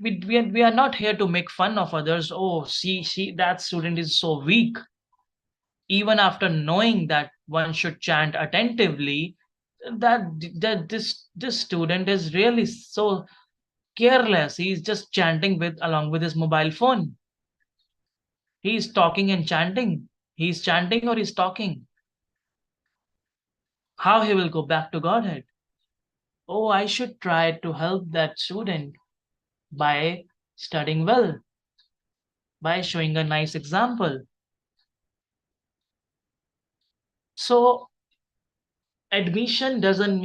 are not here to make fun of others. Oh, see that student is so weak. Even after knowing that one should chant attentively, that this student is really so careless. He's just chanting with along with his mobile phone. He's talking and chanting. He's chanting or he's talking. How he will go back to Godhead? Oh, I should try to help that student by studying well, by showing a nice example. So admission doesn't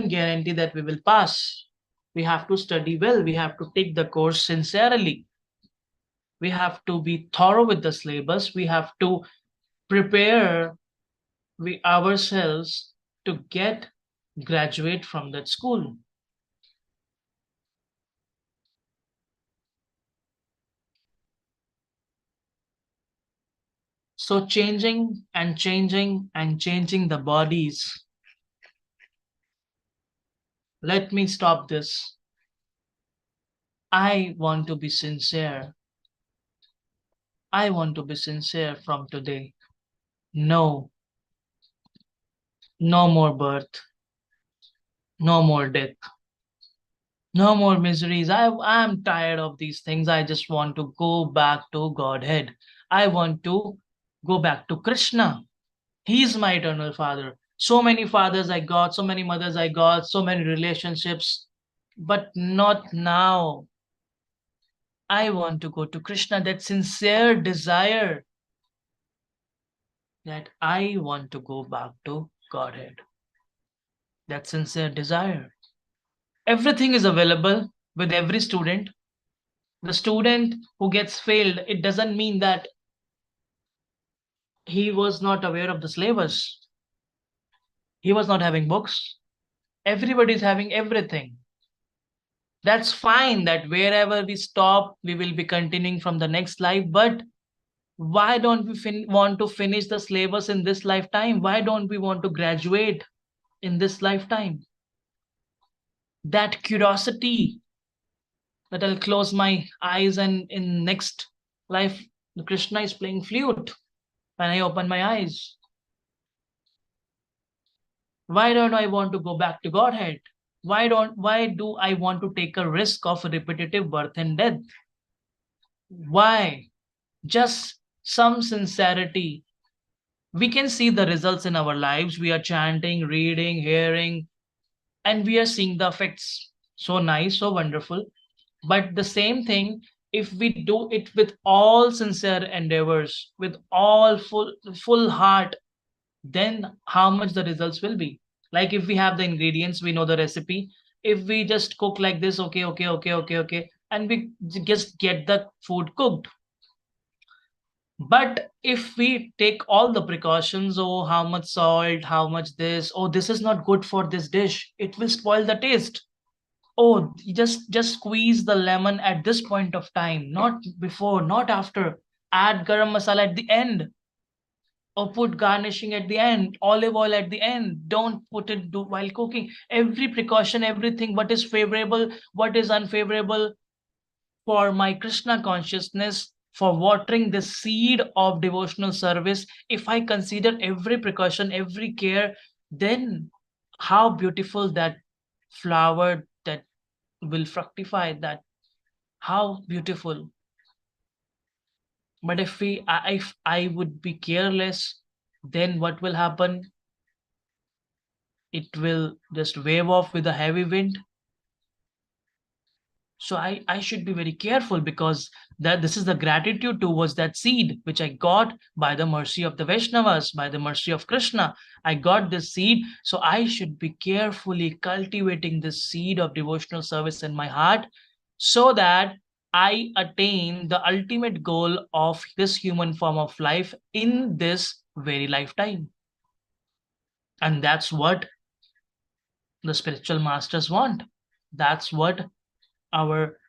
guarantee that we will pass. We have to study well. We have to take the course sincerely. We have to be thorough with the syllabus. We have to prepare ourselves to graduate from that school. So changing and changing and changing the bodies. Let me stop this. I want to be sincere. I want to be sincere from today. No, no more birth, no more death, no more miseries. I'm tired of these things. I just want to go back to Godhead. I want to go back to Krishna. He's my eternal father. So many fathers I got, so many mothers I got, so many relationships, but not now. I want to go to Krishna. That sincere desire that I want to go back to Godhead. That sincere desire. Everything is available with every student. The student who gets failed, it doesn't mean that he was not aware of the syllabus. He was not having books. Everybody is having everything. That's fine that wherever we stop, we will be continuing from the next life. But why don't we want to finish the syllabus in this lifetime? Why don't we want to graduate in this lifetime? That curiosity that I'll close my eyes and in next life, Krishna is playing flute when I open my eyes. Why don't I want to go back to Godhead? Why do I want to take a risk of repetitive birth and death? Why? Just some sincerity. We can see the results in our lives. We are chanting, reading, hearing, and we are seeing the effects. So nice, so wonderful. But the same thing, if we do it with all sincere endeavors, with all full heart, then how much the results will be. Like if we have the ingredients, we know the recipe. If we just cook like this, okay, and we just get the food cooked, But if we take all the precautions, oh, how much salt, how much this, oh, this is not good for this dish, it will spoil the taste. Oh, just squeeze the lemon at this point of time, not before, not after. Add garam masala at the end, or put garnishing at the end, olive oil at the end. Don't put it while cooking. Every precaution, everything, what is favorable, what is unfavorable, for my Krishna consciousness, for watering the seed of devotional service, if I consider every precaution, every care, then how beautiful that flower that will fructify, that how beautiful. But if I would be careless, then what will happen? It will just wave off with a heavy wind. So I should be very careful, because that this is the gratitude towards that seed which I got by the mercy of the Vaishnavas, by the mercy of Krishna. I got this seed, so I should be carefully cultivating this seed of devotional service in my heart, so that I attain the ultimate goal of this human form of life in this very lifetime. And that's what the spiritual masters want. That's what our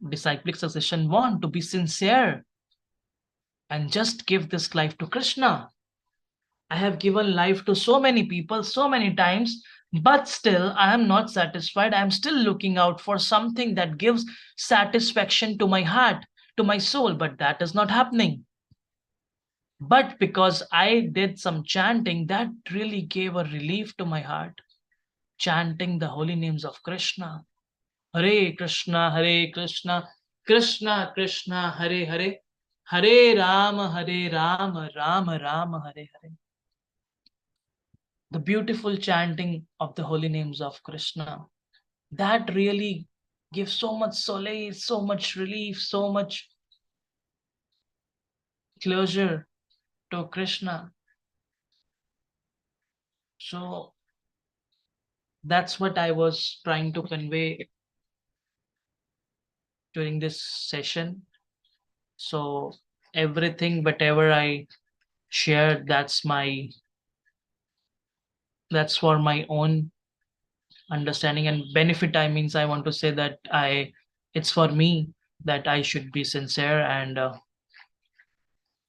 disciplic succession want, to be sincere and just give this life to Krishna. I have given life to so many people so many times, but still I am not satisfied. I am still looking out for something that gives satisfaction to my heart, to my soul, but that is not happening. But because I did some chanting, that really gave a relief to my heart. Chanting the holy names of Krishna. Hare Krishna, Krishna Krishna, Hare Hare, Hare Rama, Rama Rama, Hare Hare. The beautiful chanting of the holy names of Krishna, that really gives so much solace, so much relief, so much closure to Krishna. So that's what I was trying to convey during this session. So everything, whatever I shared, that's for my own understanding and benefit. I means I want to say that it's for me, that I should be sincere and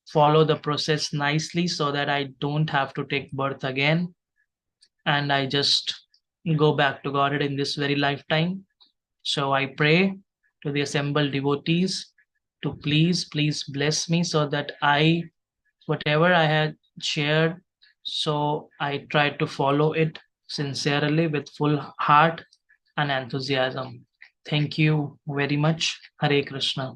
follow the process nicely, so that I don't have to take birth again, and I just go back to Godhead in this very lifetime. So I pray to the assembled devotees to please bless me, so that whatever I had shared, so I try to follow it sincerely with full heart and enthusiasm. Thank you very much. Hare Krishna.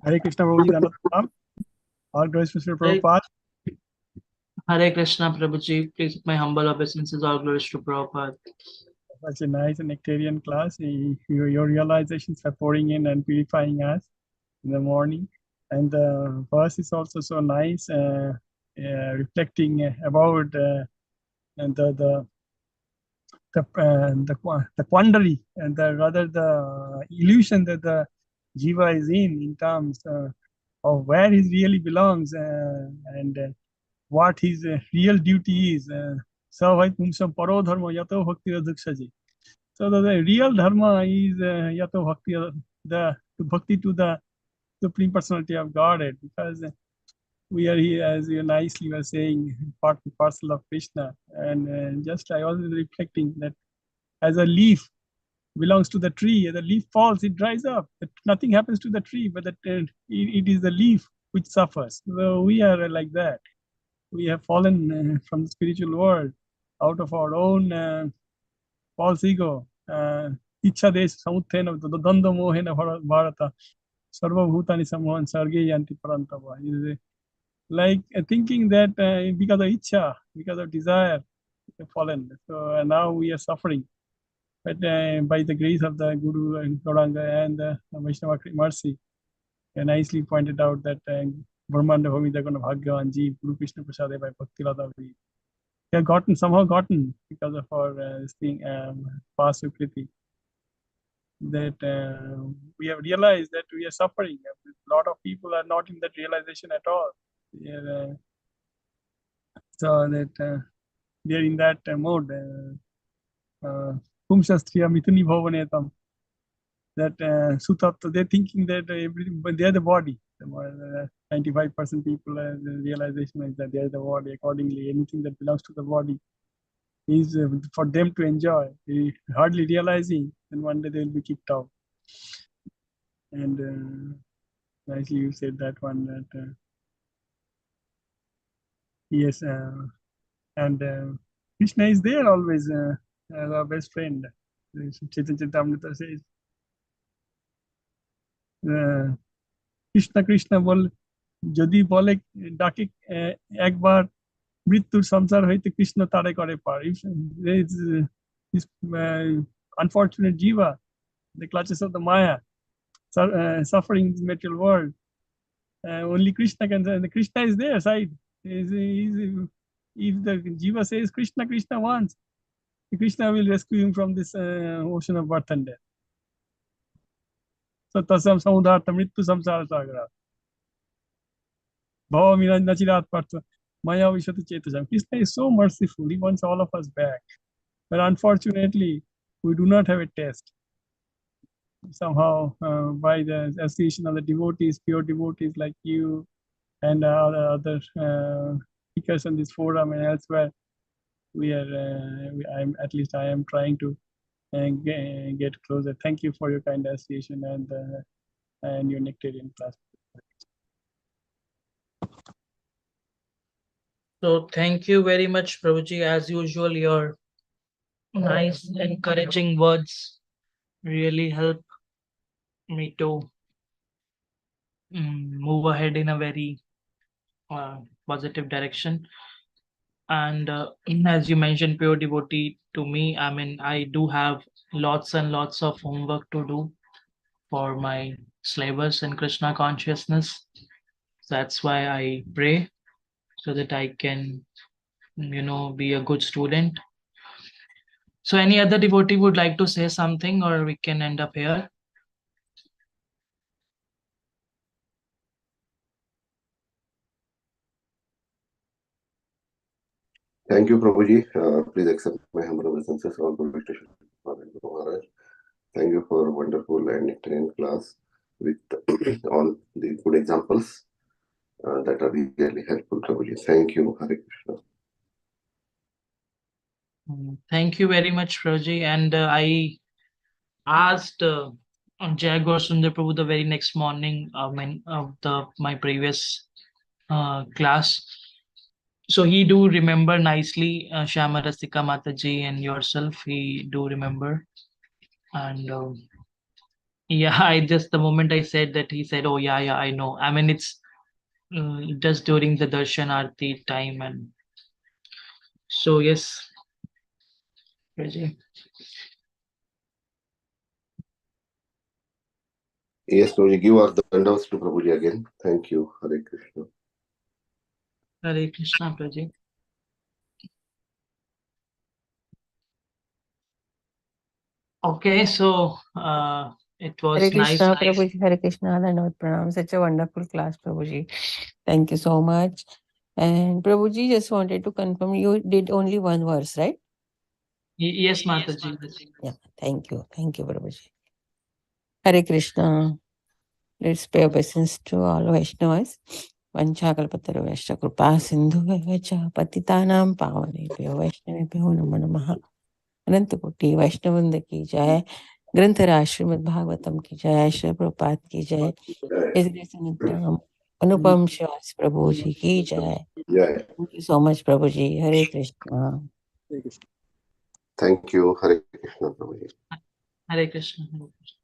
Hare Krishna, Prabhuji, Anupam. All glories to Sri Prabhupada. Hare Krishna, Prabhuji. Please, my humble obeisances, all glories to Prabhupada. Such a nice and nectarian class. Your realizations are pouring in and purifying us in the morning. And the verse is also so nice, reflecting about and the quandary, and the illusion that the jiva is in terms of where he really belongs, and what his real duty is. Savai pumsam paro dharma yato bhakti adhiksaji. So the real dharma is yato bhakti, the bhakti to the Supreme Personality of Godhead, because we are here, as you nicely were saying, part and parcel of Krishna. And just I was reflecting that as a leaf belongs to the tree, as the leaf falls, it dries up. Nothing happens to the tree, but it is the leaf which suffers. So we are like that. We have fallen from the spiritual world out of our own false ego. Ichha desh samuthena danda mohena bharata sarva bhutani samohan sarge yanti parantava. Like thinking that because of ichha, because of desire, we have fallen. So now we are suffering. But by the grace of the Guru and Gauranga and the Vaishnava mercy, nicely pointed out that Brahmanda Bhamidagana Bhagyavan Ji, Guru Krishna Prasade by Bhakti Lata, we have somehow gotten because of our this thing, past Sukriti, that we have realized that we are suffering. A lot of people are not in that realization at all. So that they are in that mode. Kumshastriya Mithuni Bhavanetam. That Sutatta, they're thinking that everything, but they are the body. 95% people the realization is that they are the body. Accordingly, anything that belongs to the body is for them to enjoy. They hardly realizing, and one day they will be kicked out. And nicely you said that one, that yes, and Krishna is there always as our best friend. Chaitanya Charitamrita says, Krishna Krishna বল যদি বলে ডাকে একবার মৃত্যুর সংসার হইতে কৃষ্ণ তারে করে পার. If there is this unfortunate jiva, the clutches of the Maya, suffering in this material world, only Krishna can. The Krishna is there side. If the jiva says Krishna Krishna once, Krishna will rescue him from this ocean of birth and death. So tasam samudharta mrityu samsara sagara. Bhava nachirat partha maya vishati chetasam. Krishna is so merciful. He wants all of us back. But unfortunately, we do not have a test. Somehow, by the association of the devotees, pure devotees like you, and other speakers on this forum and elsewhere, we are. I am trying to get closer. Thank you for your kind association and your nectarian class. So thank you very much, Prabhuji. As usual, your nice, encouraging words really help me to move ahead in a very positive direction. And as you mentioned, pure devotee, to me, I mean, I do have lots and lots of homework to do for my syllabus and Krishna consciousness. That's why I pray, so that I can, be a good student. So any other devotee would like to say something, or we can end up here? Thank you, Prabhuji. Please accept my humble obeisances. All glory to Srila Guru Maharaj. Thank you for a wonderful and nectarian class with all the good examples that are really helpful, Prabhuji. Thank you. Hare Krishna. Thank you very much, Prabhuji. And I asked Jagor Sundar Prabhu the very next morning, of my previous class. So he do remember nicely, Shyama Rasika Mataji and yourself. He do remember, and yeah, I just the moment I said that, he said, "Oh yeah, I know." I mean, it's just during the darshan arti time, and so yes, Prabhuji. Yes, Prabhuji, give our dandavats to Prabhuji again. Thank you. Hare Krishna. Hare Krishna, Prabhuji. Okay, so it was Hare nice. Krishna, Prabhuji, Hare Krishna, Dandavat Pranam. Such a wonderful class, Prabhuji. Thank you so much. And Prabhuji, just wanted to confirm, you did only one verse, right? Yes, Mataji. Yeah, thank you. Thank you, Prabhuji. Hare Krishna. Let's pay obeisance to all Vaishnavas. Vanchakalpataruvashya kripa sindhu vacha patitanam pavanebhyo Vaishnavebhyo namo namaha. अनंतकोटि वैष्णववृंद की जय, ग्रंथराज श्रीमद् भागवतम की जय, श्री प्रभुपाद की जय, अनुपम श्रीवास प्रभु जी की जय. Thank you so much, Prabhuji. Hare Krishna. Thank you. Hare Krishna, Prabhuji. Hare Krishna. Hare Krishna.